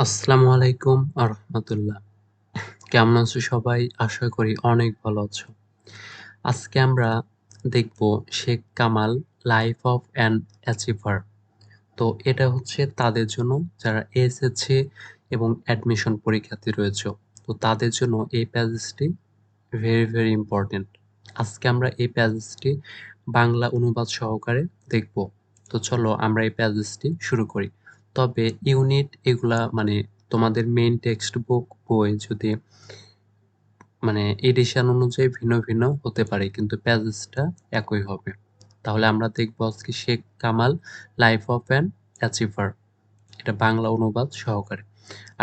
আসসালামু আলাইকুম আরহামাতুল্লাহ। কেমন আছো সবাই? আশা করি অনেক ভালো আছো। আজকে আমরা দেখব Sheikh Kamal life of an achiever. তো এটা হচ্ছে তাদের জন্য যারা এসএসসি এবং অ্যাডমিশন পরীক্ষার্থী রয়েছে। তো তাদের জন্য এই প্যাসেজটি ভেরি ইম্পর্টেন্ট। আজকে আমরা এই প্যাসেজটি বাংলা অনুবাদ সহকারে দেখব। তো চলো আমরা এই প্যাসেজটি শুরু করি। তবে ইউনিট এগুলা তোমাদের মেইন টেক্সট বুক বই যদি এডিশন অনুযায়ী ভিন্ন ভিন্ন হতে পারে, কিন্তু প্যাসেজটা একই হবে। তাহলে আমরা দেখব আজকে Sheikh Kamal life of an achiever, এটা বাংলা অনুবাদ সহকারে।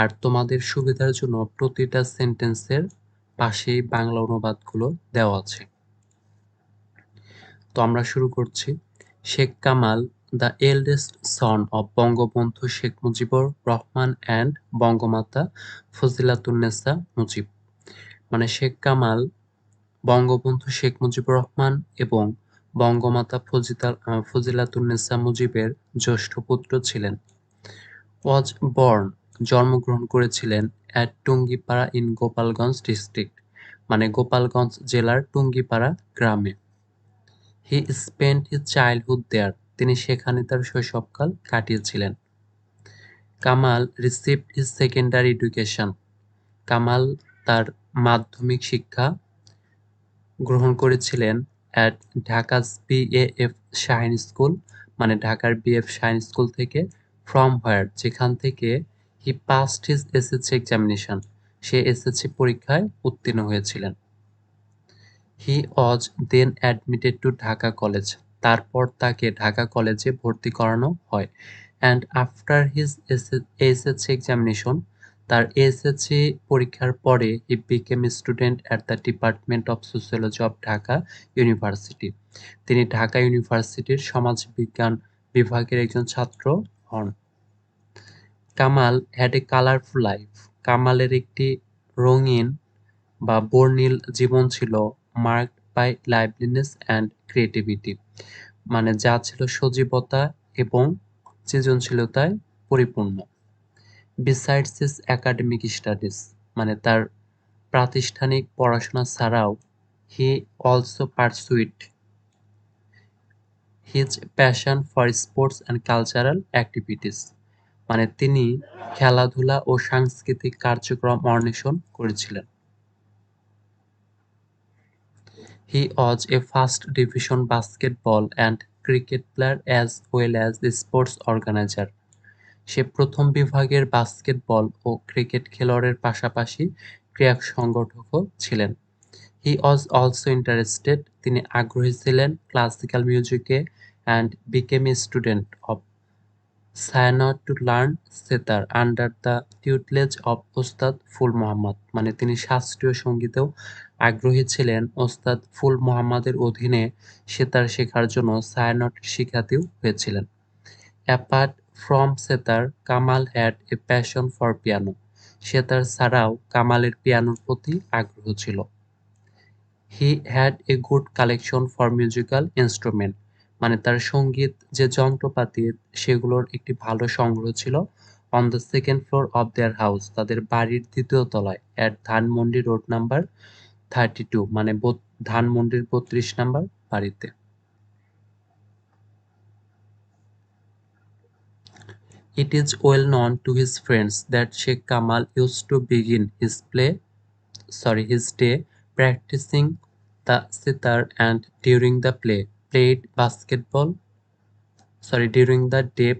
আর তোমাদের সুবিধার জন্য প্রতিটা সেন্টেন্সের পাশেই বাংলা অনুবাদগুলো দেওয়া আছে। তো আমরা শুরু করছি। Sheikh Kamal, the eldest Son of Bangabandhu Sheikh Mujibur Rahman and Bangamata Fazilatunnesa Mujib. Sheikh Kamal Bangabandhu Sheikh Mujibur Rahman এবং বঙ্গমাতা ফজিলাতুন্নেসা মুজিবের জ্যেষ্ঠ পুত্র ছিলেন। ওয়াজ বর্ন, জন্মগ্রহণ করেছিলেন at Tungipara in Gopalganj district, Gopalganj জেলার টুঙ্গিপাড়া গ্রামে। He spent his childhood there, তিনি সেখানে তার শৈশবকাল কাটিয়েছিলেন। Kamal received his secondary education, Kamal তার মাধ্যমিক শিক্ষা গ্রহণ করেছিলেন at Dhaka's BAF Shaheen school, ঢাকার BF শাহীন স্কুল থেকে। ফ্রম হোয়ার, যেখান থেকে he passed his SSC examination, সে এসএসসি পরীক্ষায় উত্তীর্ণ হয়েছিলেন। He was then admitted to Dhaka college, তারপর তাকে ঢাকা কলেজে ভর্তি করানো হয়। And after his SSC examination, তার এসএসসি পরীক্ষার পরে he became student at the department of sociology of Dhaka university, তিনি ঢাকা ইউনিভার্সিটির সমাজবিজ্ঞান বিভাগের একজন ছাত্র হন। Kamal had a colourful life, কামালের একটি রঙিন বা বর্ণিল জীবন ছিল। Marked by liveliness and creativity, যা ছিল সজীবতা এবং সৃজনশীলতায় পরিপূর্ণ। বিসাইডস হিজ একাডেমিক স্টাডিজ, তার প্রাতিষ্ঠানিক পড়াশোনা ছাড়াও he also pursued his passion for sports and cultural activities, তিনি খেলাধুলা ও সাংস্কৃতিক কার্যক্রম অন্বেষণ করেছিলেন। He was a first division basketball and cricket player as well as a sports organizer. সে প্রথম বিভাগের বাস্কেটবল ও ক্রিকেট খেলোয়াড়ের পাশাপাশি ক্রীড়া সংগঠকও ছিলেন। হি ওয়াজ অলসো ইন্টারেস্টেড, তিনি আগ্রহী ছিলেন ক্লাসিক্যাল মিউজিকে and became a student of Chhayanaut to learn sitar under the tutelage of Ustad Phul Mohammad, তিনি শাস্ত্রীয় সঙ্গীতেও আগ্রহী ছিলেন। ওস্তাদ ফুল মোহাম্মদের অধীনে সেতার শেখার জন্য ছায়ানটের শিক্ষার্থীও হয়েছিলেন। Apart from sitar, Kamal had A passion for piano, sitar ছাড়াও কামালের পিয়ানোর প্রতি আগ্রহ ছিল। He had a good collection for musical instrument, তার সঙ্গীত যে যন্ত্রপাতি সেগুলোর একটি ভালো সংগ্রহ ছিল। On the second floor of their house, তাদের বাড়ির দ্বিতীয় তলায়। অ্যাট ধানমন্ডি রোড নাম্বার 32, ধানমন্ডির 32 নাম্বার বাড়িতে। It is well known to his friends that Sheikh Kamal used to begin his day practicing the sitar and during the day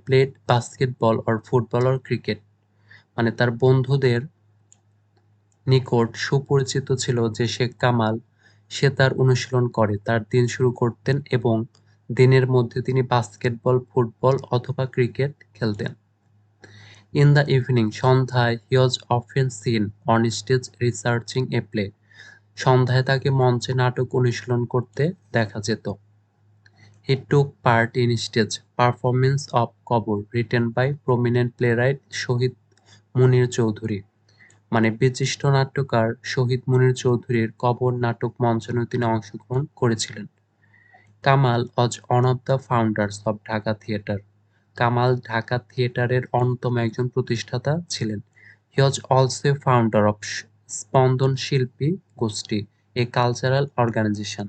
played basketball or football or cricket. তার বন্ধুদের নিকট সুপরিচিত ছিল যে শেখ কামাল সেতার অনুশীলন করে তার দিন শুরু করতেন এবং দিনের মধ্যে তিনি বাস্কেটবল, ফুটবল অথবা ক্রিকেট খেলতেন। ইন দ্য ইভিনিং, সন্ধ্যায় he was often seen on stage researching a play, সন্ধ্যায় তাকে মঞ্চে নাটক অনুশীলন করতে দেখা যেত। He took part in stage performance of Kabar written by prominent playwright Shahid Munier Chowdhury, বিশিষ্ট নাট্যকার শহীদ মুনীর চৌধুরীর কবর নাটক মঞ্চায়নে তিনি অংশগ্রহণ করেছিলেন। Kamal was one of the founders of Dhaka theatre, Kamal Dhaka থিয়েটারের অন্যতম একজন প্রতিষ্ঠাতা ছিলেন। He was also a founder of Spandan Shilpi গোষ্ঠী, এ কালচারাল অর্গানাইজেশন।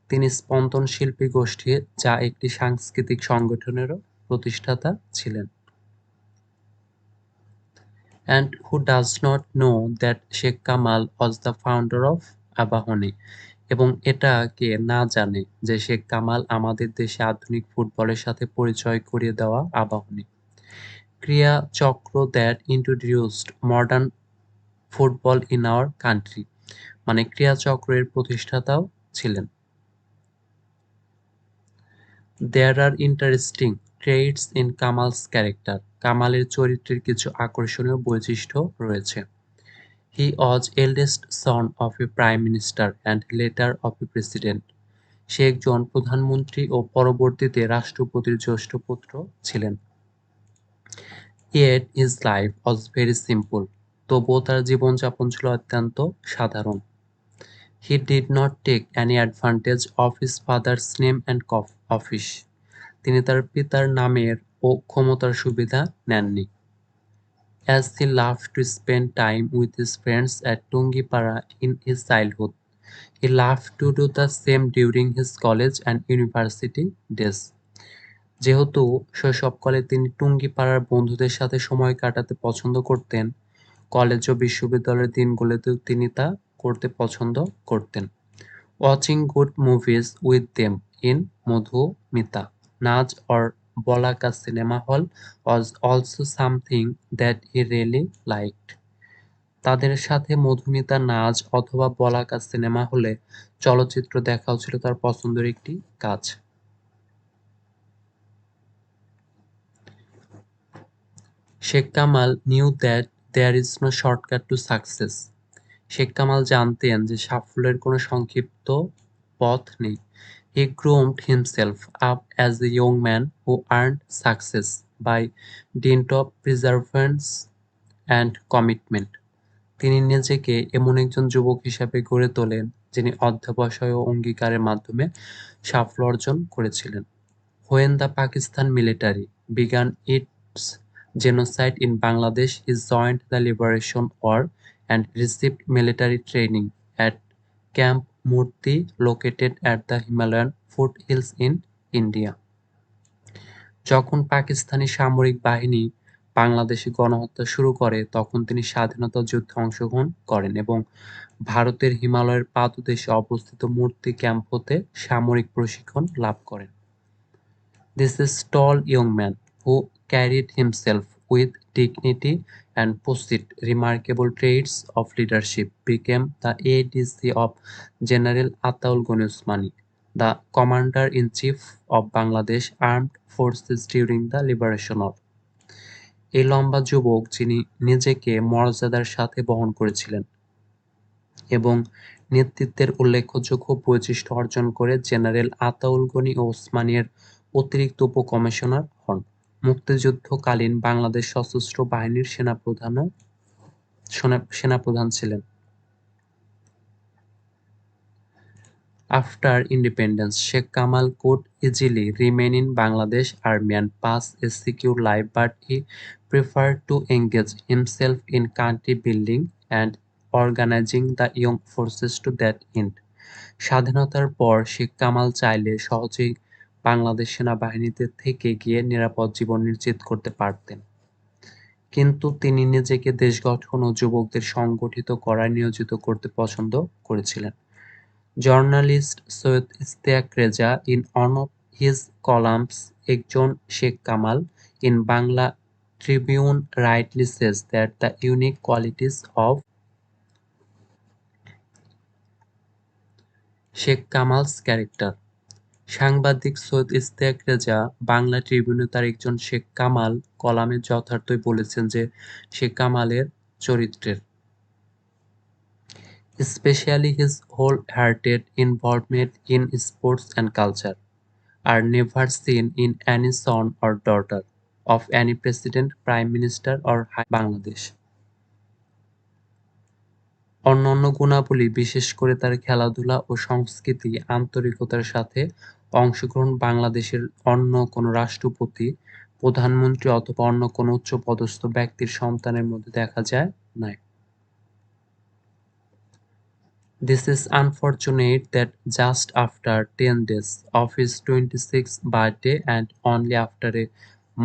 তিনি স্পন্দন শিল্পী গোষ্ঠী, যা একটি সাংস্কৃতিক সংগঠনেরও প্রতিষ্ঠাতা ছিলেন। And who does not know that Sheikh Kamal was the founder of Abahani? এবং এটা কে না জানে যে শেখ কামাল আমাদের দেশে আধুনিক ফুটবলের সাথে পরিচয় করিয়ে দেওয়া আবাহনী। ক্রীড়া চক্র that introduced modern football in our country, মানে ক্রীড়া চক্রের প্রতিষ্ঠাতাও ছিলেন। There are interesting traits in Kamal's character, কামালের চরিত্রের কিছু আকর্ষণীয় বৈশিষ্ট্য রয়েছে। He was eldest son of a prime minister and later of a president. সে একজন প্রধানমন্ত্রী ও পরবর্তীতে রাষ্ট্রপতির জ্যেষ্ঠ পুত্র ছিলেন। Yet his life was very simple. তবুও তার জীবনযাপন ছিল অত্যন্ত সাধারণ। He did not take any advantage of his father's name and office. তিনি তার পিতার নামের ও ক্ষমতার সুবিধা নেননি। As he loved to spend time with his friends at Tungipara in his childhood, he loved to do the same during his college and university days. যেহেতু শৈশবকালে তিনি টুঙ্গিপাড়ার বন্ধুদের সাথে সময় কাটাতে পছন্দ করতেন, কলেজ ও বিশ্ববিদ্যালয়ের দিনগুলোতেও তিনি তা করতে পছন্দ করতেন। Watching good movies with them in Madhumita, নাচ or Balaka cinema hall was also something that he really liked. তাদের সাথে মধুমিতা নাচ অথবা বলাকা সিনেমা হলে চলচ্চিত্র দেখাও ছিল তার পছন্দের একটি কাজ। Sheikh Kamal knew that there is no shortcut to success. Sheikh Kamal জানতেন যে সাফল্যের কোনো সংক্ষিপ্ত পথ নেই। He groomed himself up as a young man who earned success by dint of perseverance and commitment. তিনি নিজেকে এমন একজন যুবক হিসাবে গড়ে তোলেন যিনি অধ্যবসায় ও অঙ্গীকারের মাধ্যমে সাফল্য অর্জন করেছিলেন। When the Pakistan military began its genocide in Bangladesh, he joined the Liberation War and received military training at Camp Murti, located at the Himalayan foothills in India. যখন পাকিস্তানি সামরিক বাহিনী বাংলাদেশে গণহত্যা শুরু করে, তখন তিনি স্বাধীনতা যুদ্ধে অংশগ্রহণ করেন এবং ভারতের হিমালয়ের পাদদেশে অবস্থিত মূর্তি ক্যাম্প হতে সামরিক প্রশিক্ষণ লাভ করেন। This is tall young man who carried himself with dignity and possessed remarkable traits of leadership became the ADC of General Ataul Gani Usmani, the Commander-in-Chief of Bangladesh Armed Forces during the Liberation War. এই লম্বা যুবক যিনি নিজেকে মর্যাদার সাথে বহন করেছিলেন এবং নেতৃত্বের উল্লেখযোগ্য বৈশিষ্ট্য অর্জন করে জেনারেল আতাউল গনি ওসমানীর অতিরিক্ত উপ-কমিশনার হন। মুক্তিযুদ্ধকালীন বাংলাদেশ সশস্ত্র বাহিনীর সেনাপ্রধান ছিলেন। After independence, Sheikh Kamal could easily remain in Bangladesh Army and pass a secure life, but he preferred to engage himself in country building and organizing the young forces to that end. স্বাধীনতার পর শেখ কামাল চাইলে সহজেই বাংলাদেশ সেনাবাহিনীতে থেকে গিয়ে নিরাপদ জীবন নিশ্চিত করতে পারতেন, কিন্তু তিনি নিজেকে দেশ গঠন ও যুবকদের সংগঠিত করায় নিয়োজিত করতে পছন্দ করেছিলেন। Journalist Soyed Ishtiaq Reza, in one of his columns, একজন Sheikh Kamal in Bangla Tribune rightly says that the unique qualities of Sheikh কামাল's character. সাংবাদিক সৈয়দ ইশতিয়াক রেজা বাংলা ট্রিবিউনে তার একজন শেখ কামাল কলামে যথার্থই বলেছেন যে শেখ কামালের চরিত্রের especially his whole-hearted involvement in sports and culture are never seen in any son or daughter of any president, prime minister or high Bangladesh. অন্যান্য গুণাবলী বিশেষ করে তার খেলাধুলা ও সংস্কৃতি আন্তরিকতার সাথে অংশগ্রহণ বাংলাদেশের অন্য কোনো রাষ্ট্রপতি, প্রধানমন্ত্রী অথবা অন্য কোনো উচ্চপদস্থ ব্যক্তির সন্তানের মধ্যে দেখা যায় নাই। This is unfortunate that just after 10 days of his 26th birthday and only after a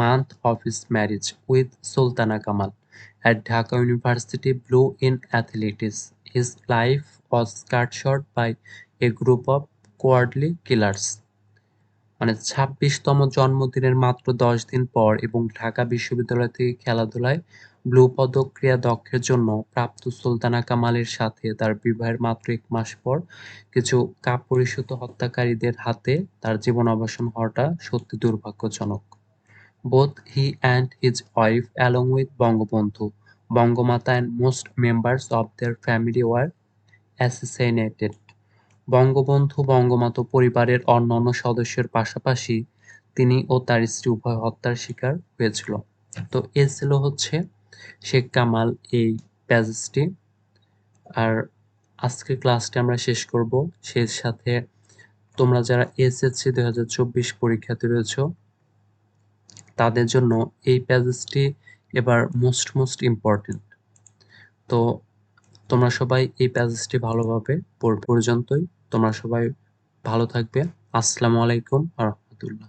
month of his marriage with Sultana Kamal at Dhaka University Blue in athletics, his life was cut short by a group of cowardly killers. মানে ২৬তম জন্মদিনের মাত্র ১০ দিন পর এবং ঢাকা বিশ্ববিদ্যালয় থেকে খেলাধুলায় blue পদক ক্রীড়াদক্ষের জন্য প্রাপ্ত সুলতানা কামালের সাথে তার বিবাহের মাত্র ১ মাস পর কিছু কাপুরুষোচিত হত্যাকারীদের হাতে তার জীবনাবসান হওয়াটা সত্যি দুর্ভাগ্যজনক। Both he and his wife, along with Bangabandhu, Bangamata and most members of their family were assassinated. Bangabandhu Bangamata পরিবারের অন্যান্য সদস্যের পাশাপাশি তিনি ও তার স্ত্রী উভয় হত্যার শিকার হয়েছিল। তো এ ছিল হচ্ছে শেখ কামাল এই প্যাসেজটি। আর আজকের ক্লাসটি আমরা শেষ করব। সেই সাথে তোমরা যারা এসএসসি 2024 পরীক্ষাতে রয়েছো তাদের জন্য এই প্যাসেজটি এবার মোস্ট ইম্পর্টেন্ট। তো তোমরা সবাই এই প্যাসেজটি ভালোভাবে পড়বে। পর্যন্তই তোমরা সবাই ভালো থাকবে। আসসালামু আলাইকুম ওয়া রাহমাতুল্লাহ।